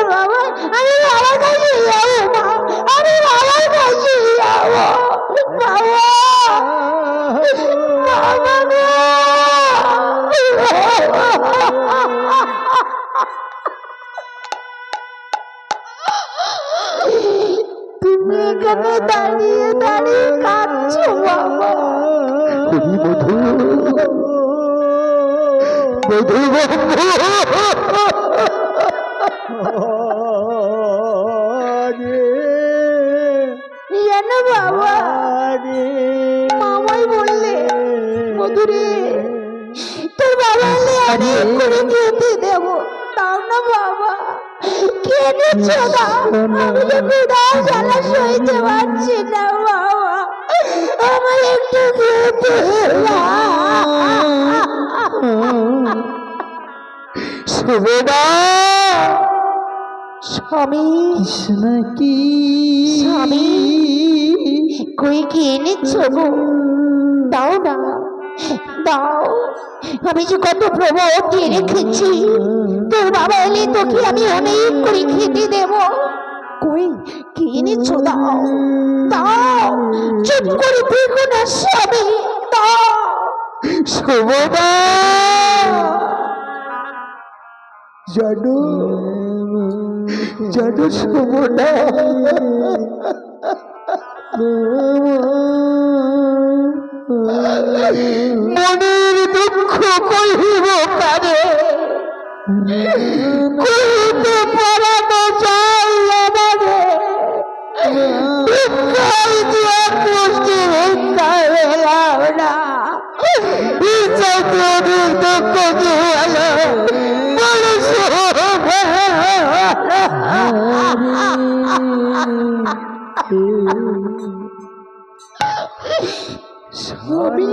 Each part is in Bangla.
বাবা আমি বাবার কাছে যাবো মা আমি বাবার কাছে যাবো বাবা বাবা গো তুমি এখানে দাঁড়িয়ে দাঁড়িয়ে কাঁদছো বাবা মধু মধু জানো বাবা মামাই বললে মধুরে তোর বাবা এলে অনেক করে খেতে দেবো তাও না বাবা কেনেছো না আমি তো বিদায় জ্বালা সইতে পারছি না বাবা আমার একটু খেতে শুভদা স্বামী কৃষ্ণ কি স্বামী কই কি এনেছো গো দাও না দাও আমি যে কত প্রবোধ দিয়ে রেখেছি তোর বাবা এলে তোকে আমি অনেক করে খেতে দেব কই কি এনেছো দাও দাও চুপ করে দেখো না স্বামী দাও শুভদা জানো জানো শুভদা মনের দুঃখ কহিব কারে কহিতে পারানো চাই আমারে ভিক্ষাই দিয়া পুষ্টি ভিক্ষাই এলাম না ইচ্ছাতে দুঃখ জুয়ালো স্বামী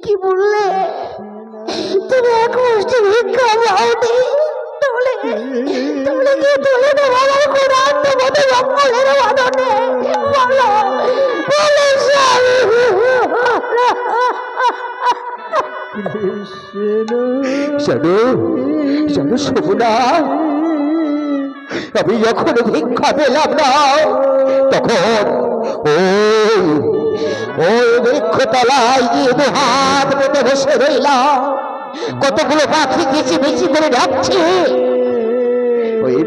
কি বললে তুমি এক মুষ্টি ভিক্ষা পাওনি তোলে তোলে কি তোলে তো বাবার কোরআন মতো জঙ্গলের বাদনে বলো বলো স্বামী জানো জানো শুভদা আমি যখন ভিক্ষা পেলাম না তখন ওই ওই বৃক্ষতলায় গিয়ে দুহাত পেতে বসে রইলাম কতগুলো পাখি কিচিমিচি করে ডাকছে ওই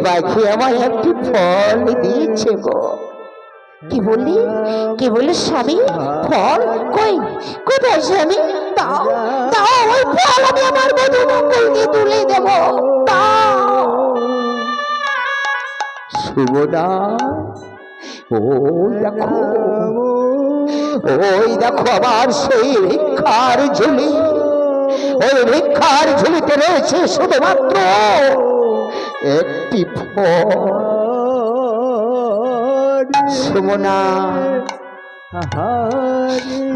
পাখি আমার একটি ফল দিয়েছে গো কি বললি স্বামী ফল কই কোথায় স্বামী দাও দাও ওই ফল আমি আমার মধু মঙ্গলকে তুলে দেব দাও শুভদা ওই দেখো আমার সেই ভিক্ষার ঝুলি ওই ভিক্ষার ঝুলিতে রয়েছে শুধুমাত্র একটি ফল সুমনা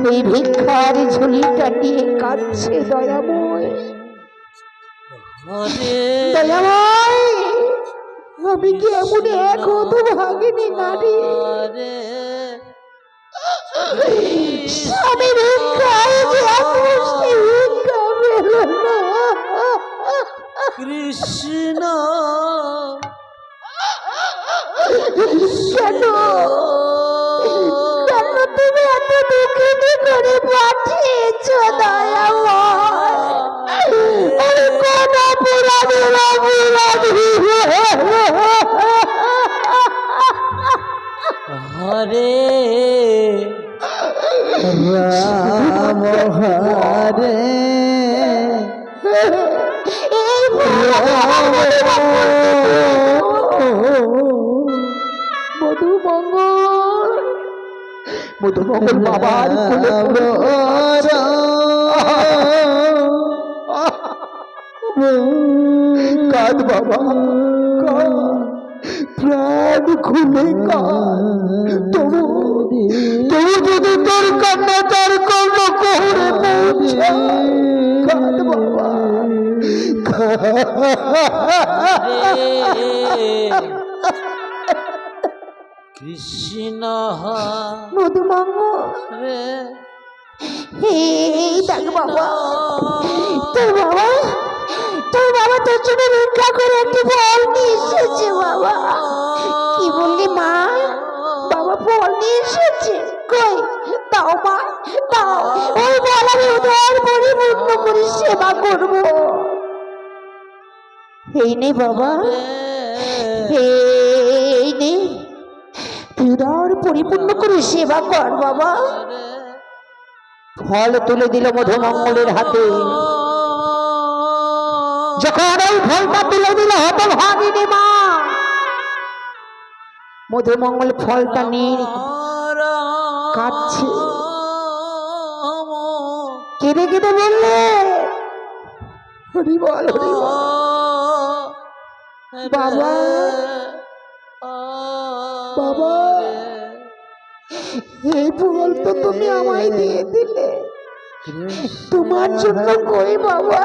এই ভিক্ষার ঝুলিটা নিয়ে কাঁদছে দয়াময় দয়াময় আমি কি এমন এক হতো ভাগিনী নারী স্বামী ভিক্ষায় যে এক মুষ্টি ভিক্ষা পেল না কৃষ্ণ কেন কেন তুমি এত দুঃখিনী করে পাঠিয়েছ দয়াময় আমি কোন অপরাধের অপরাধী হরে রাম হরে এই মধুমঙ্গল বাবার কাঁদ বাবা প্রাণ খুলে তবু যদি তোর কান্না তার কর্ণ কোহরে পৌঁছে কাঁদ বাবা কৃষ্ণ মধুমঙ্গল রে এই দেখ বাবা তোর বাবা তোর জন্য ভিক্ষা করে একটি ফল নিয়ে এসেছে বাবা। কি বললি মা? বাবা ফল নিয়ে এসেছে, কই দাও মা দাও, ওই ফল আমি উদার পরিপূর্ণ করে সেবা করব। এই নে বাবা, এই নে, তুই উদার পরিপূর্ণ করে সেবা কর বাবা। ফল তুলে দিল মধুমঙ্গলের হাতে। যখন ওই ফলটা তুলে দিল হতভাগিনী মা, মধুমঙ্গল ফলটা নিয়ে কাঁদছে, কেঁদে কেঁদে বললে, হরি বল হরি বল, বাবা বাবা, এই ফল তো তুমি আমায় দিয়ে দিলে, তোমার জন্য কই বাবা,